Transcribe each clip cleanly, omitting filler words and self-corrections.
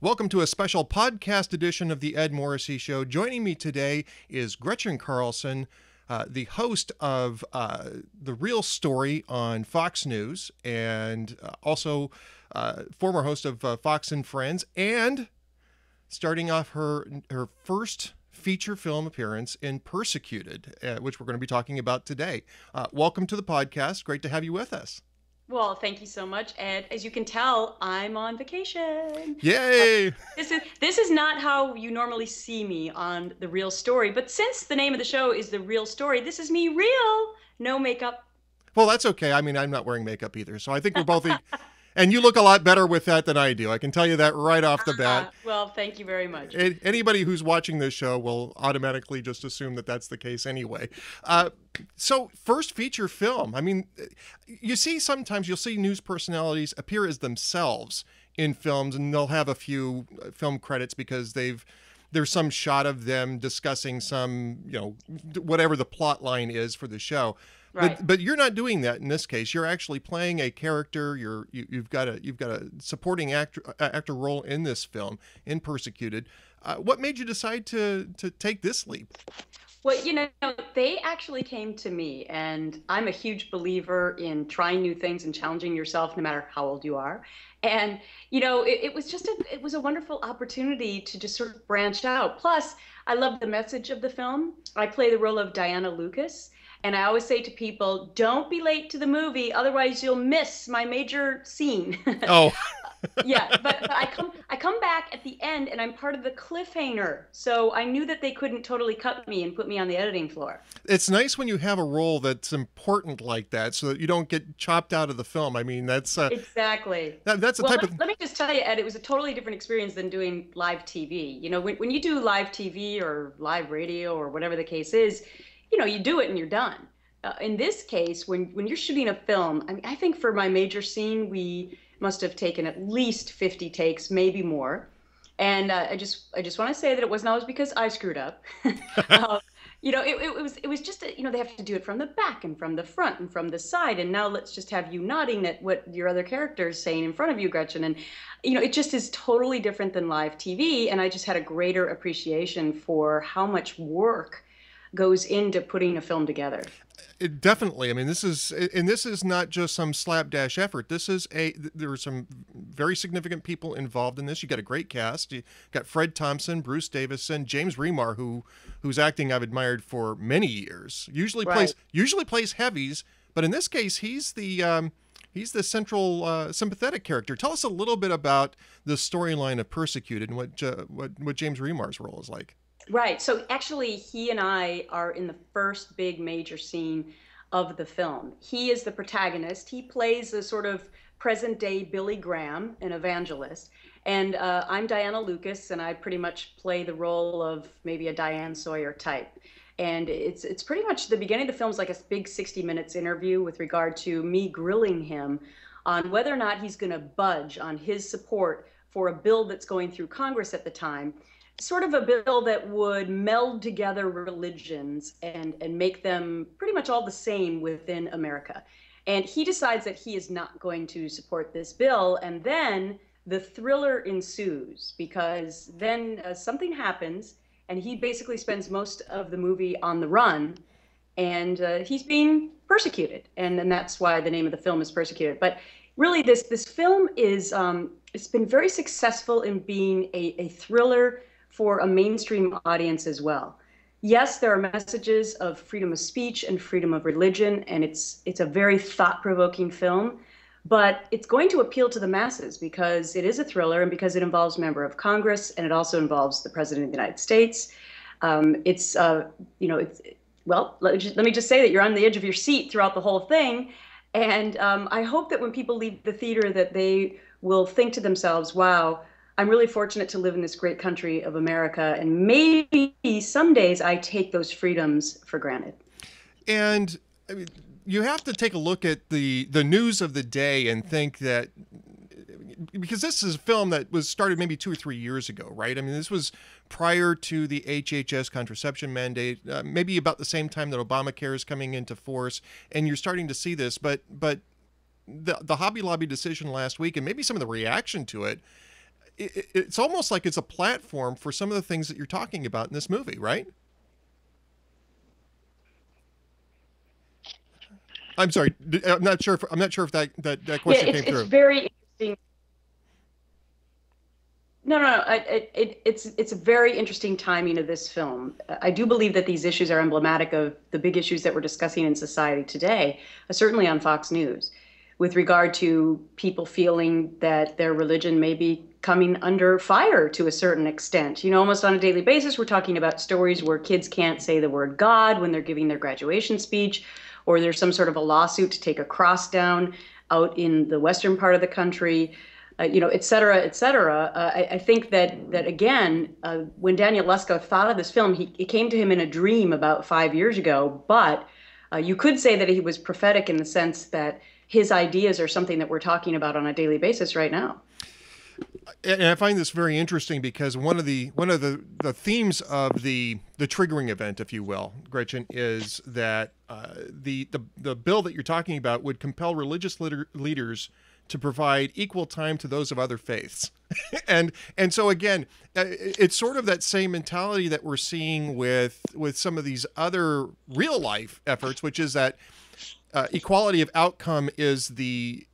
Welcome to a special podcast edition of the Ed Morrissey Show. Joining me today is Gretchen Carlson, the host of The Real Story on Fox News, and also former host of Fox and Friends, and starting off her first feature film appearance in Persecuted, which we're going to be talking about today. Welcome to the podcast. Great to have you with us. Well, thank you so much, Ed. As you can tell, I'm on vacation. Yay! This is not how you normally see me on The Real Story, but since the name of the show is The Real Story, this is me real, no makeup. Well, that's okay. I mean, I'm not wearing makeup either, so I think we're both... And you look a lot better with that than I do. I can tell you that right off the bat. Well, thank you very much. Anybody who's watching this show will automatically just assume that that's the case anyway. So first feature film. I mean, you see sometimes you'll see news personalities appear as themselves in films, and they'll have a few film credits because there's some shot of them discussing some, whatever the plot line is for the show. Right. But you're not doing that in this case. You're actually playing a character. You've got a supporting actor role in this film, in Persecuted. What made you decide to take this leap? Well, they actually came to me, and I'm a huge believer in trying new things and challenging yourself no matter how old you are. And, it was a wonderful opportunity to just sort of branch out. Plus, I love the message of the film. I play the role of Diana Lucas. And I always say to people, don't be late to the movie, otherwise you'll miss my major scene. Oh. Yeah, but I come back at the end, and I'm part of the cliffhanger. So I knew that they couldn't totally cut me and put me on the editing floor. It's nice when you have a role that's important like that, so that you don't get chopped out of the film. I mean, that's exactly. That's the type of. Let me just tell you, Ed, it was a totally different experience than doing live TV. When you do live TV or live radio or whatever the case is, you do it and you're done. In this case, when you're shooting a film, I think for my major scene, we must have taken at least 50 takes, maybe more. And I just want to say that it wasn't always because I screwed up. It was just they have to do it from the back and from the front and from the side. And now let's just have you nodding at what your other character is saying in front of you, Gretchen. And it just is totally different than live TV. And I just had a greater appreciation for how much work goes into putting a film together. Definitely. I mean, this is not just some slapdash effort. There are some very significant people involved in this. You got a great cast. You got Fred Thompson, Bruce Davison, James Remar, whose acting I've admired for many years. Usually plays heavies, but in this case, he's the central sympathetic character. Tell us a little bit about the storyline of Persecuted and what James Remar's role is like. Right. So actually, he and I are in the first big major scene of the film. He is the protagonist. He plays a sort of present-day Billy Graham, an evangelist. And I'm Diana Lucas, and I pretty much play the role of maybe a Diane Sawyer type. And it's pretty much the beginning of the film is like a big 60 minutes interview with regard to me grilling him on whether or not he's going to budge on his support for a bill that's going through Congress at the time. Sort of a bill that would meld together religions and make them pretty much all the same within America. And he decides that he is not going to support this bill. And then the thriller ensues, because then something happens, and he basically spends most of the movie on the run, and he's being persecuted. And that's why the name of the film is Persecuted. But really, this film is it's been very successful in being a thriller for a mainstream audience as well. Yes, there are messages of freedom of speech and freedom of religion, and it's a very thought-provoking film, but it's going to appeal to the masses because it is a thriller and because it involves a member of Congress, and it also involves the President of the United States. Let me just say that you're on the edge of your seat throughout the whole thing, and I hope that when people leave the theater that they will think to themselves, wow, I'm really fortunate to live in this great country of America, and maybe some days I take those freedoms for granted. And I mean, you have to take a look at the news of the day and think that, because this is a film that was started maybe 2 or 3 years ago, right? I mean, this was prior to the HHS contraception mandate, maybe about the same time that Obamacare is coming into force, and you're starting to see this. But the Hobby Lobby decision last week, and maybe some of the reaction to it, it's almost like it's a platform for some of the things that you're talking about in this movie, right? I'm sorry. I'm not sure if that Yeah, question came it's through. very interesting. No, no, no. It's a very interesting timing of this film. I do believe that these issues are emblematic of the big issues that we're discussing in society today, certainly on Fox News, with regard to people feeling that their religion may be coming under fire to a certain extent. You know, almost on a daily basis, we're talking about stories where kids can't say the word God when they're giving their graduation speech, or there's some sort of a lawsuit to take a cross down out in the western part of the country. You know, et cetera, et cetera. I think that again, when Daniel Lesko thought of this film, it came to him in a dream about 5 years ago. But you could say that he was prophetic in the sense that his ideas are something that we're talking about on a daily basis right now. And I find this very interesting because one of the themes of the triggering event, if you will, Gretchen, is that the bill that you're talking about would compel religious leaders to provide equal time to those of other faiths. and so again, it's sort of that same mentality that we're seeing with some of these other real life efforts, which is that equality of outcome is the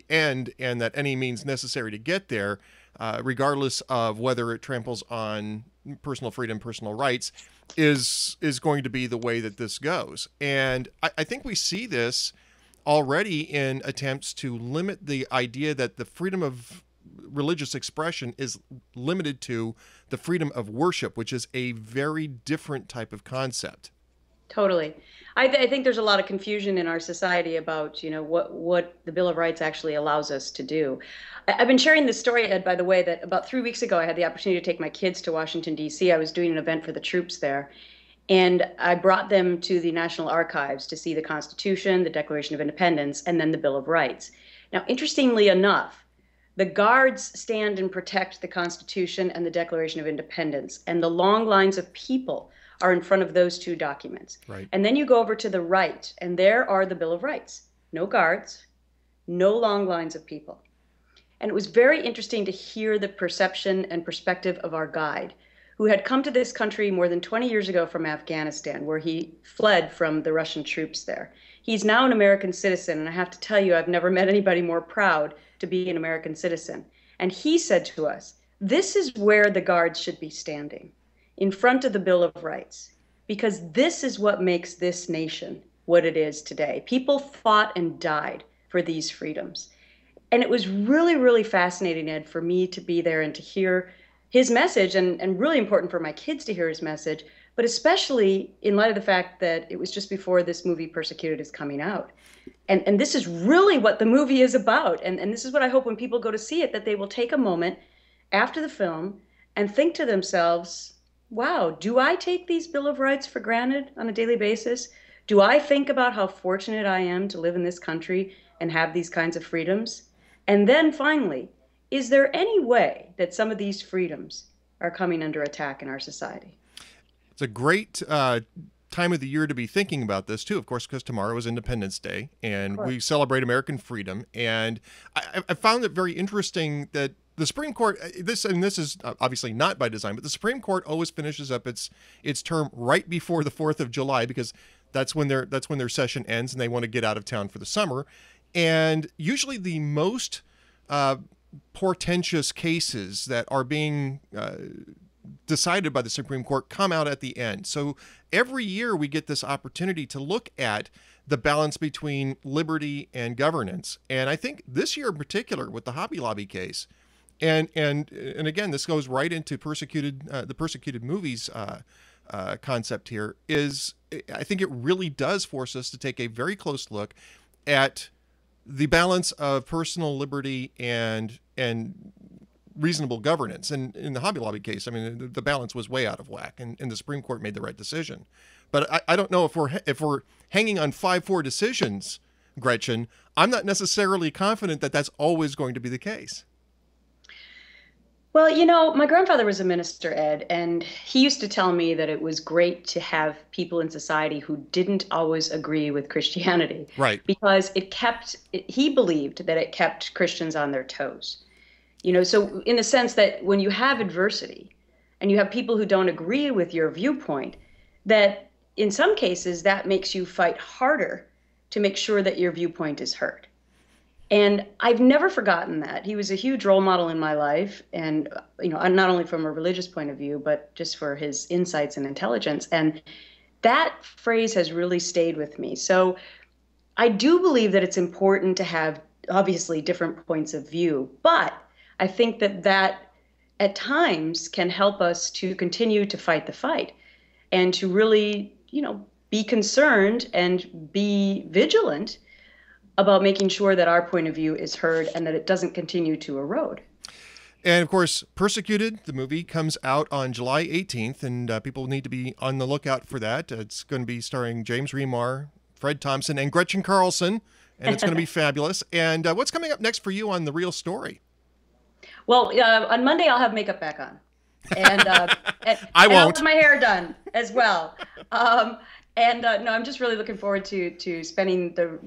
end, and that any means necessary to get there, regardless of whether it tramples on personal freedom, personal rights, is going to be the way that this goes. And I think we see this already in attempts to limit the idea that the freedom of religious expression is limited to the freedom of worship, which is a very different type of concept. Totally. I think there's a lot of confusion in our society about, you know, what the Bill of Rights actually allows us to do. I've been sharing this story, Ed, by the way, that about 3 weeks ago, I had the opportunity to take my kids to Washington, D.C. I was doing an event for the troops there. And I brought them to the National Archives to see the Constitution, the Declaration of Independence, and then the Bill of Rights. Now, interestingly enough, the guards stand and protect the Constitution and the Declaration of Independence, and the long lines of people are in front of those two documents. Right. And then you go over to the right, and there are the Bill of Rights. No guards, no long lines of people. And it was very interesting to hear the perception and perspective of our guide, who had come to this country more than 20 years ago from Afghanistan, where he fled from the Russian troops there. He's now an American citizen, and I have to tell you, I've never met anybody more proud to be an American citizen. And he said to us, this is where the guards should be standing, in front of the Bill of Rights, because this is what makes this nation what it is today. People fought and died for these freedoms. And it was really, really fascinating, Ed, for me to be there and to hear his message, and really important for my kids to hear his message, but especially in light of the fact that it was just before this movie Persecuted is coming out. And this is really what the movie is about. And this is what I hope when people go to see it, that they will take a moment after the film and think to themselves, wow, do I take these Bill of Rights for granted on a daily basis? Do I think about how fortunate I am to live in this country and have these kinds of freedoms? And then finally, is there any way that some of these freedoms are coming under attack in our society? It's a great time of the year to be thinking about this too, of course, because tomorrow is Independence Day and we celebrate American freedom. And I found it very interesting that the Supreme Court, this is obviously not by design, but the Supreme Court always finishes up its term right before the 4th of July, because that's when their session ends and they want to get out of town for the summer. And usually the most portentous cases that are being decided by the Supreme Court come out at the end. So every year we get this opportunity to look at the balance between liberty and governance. And I think this year in particular with the Hobby Lobby case, and again, this goes right into the Persecuted movies concept here, is I think it really does force us to take a very close look at the balance of personal liberty and reasonable governance. And in the Hobby Lobby case, I mean, the balance was way out of whack, and the Supreme Court made the right decision. But I don't know if we're hanging on 5-4 decisions, Gretchen. I'm not necessarily confident that that's always going to be the case. Well, you know, my grandfather was a minister, Ed, and he used to tell me that it was great to have people in society who didn't always agree with Christianity. Right. Because he believed that it kept Christians on their toes. So in the sense that when you have adversity and you have people who don't agree with your viewpoint, that in some cases that makes you fight harder to make sure that your viewpoint is heard. And I've never forgotten that. He was a huge role model in my life, and not only from a religious point of view, but just for his insights and intelligence. And that phrase has really stayed with me. So I do believe that it's important to have obviously different points of view, but I think that at times can help us to continue to fight the fight and to really, be concerned and be vigilant about making sure that our point of view is heard and that it doesn't continue to erode. And of course, Persecuted, the movie, comes out on July 18th, and people need to be on the lookout for that. It's going to be starring James Remar, Fred Thompson, and Gretchen Carlson, and it's going to be fabulous. And what's coming up next for you on The Real Story? Well, on Monday, I'll have makeup back on. And, I won't. I'll have my hair done as well. No, I'm just really looking forward to spending the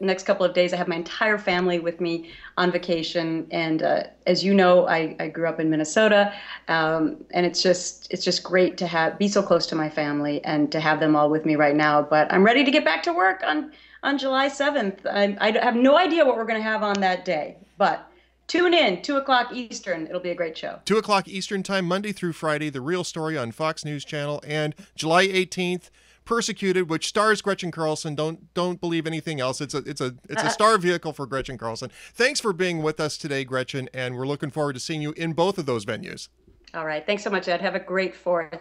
next couple of days. I have my entire family with me on vacation, and as you know, I grew up in Minnesota, and it's just great to be so close to my family and to have them all with me right now. But I'm ready to get back to work on July 7th. I have no idea what we're going to have on that day, but tune in, 2:00 Eastern. It'll be a great show. 2:00 Eastern time, Monday through Friday, The Real Story on Fox News Channel, and July 18th. Persecuted, which stars Gretchen Carlson. Don't believe anything else. It's a star vehicle for Gretchen Carlson. Thanks for being with us today, Gretchen, and we're looking forward to seeing you in both of those venues. All right. Thanks so much, Ed. Have a great 4th.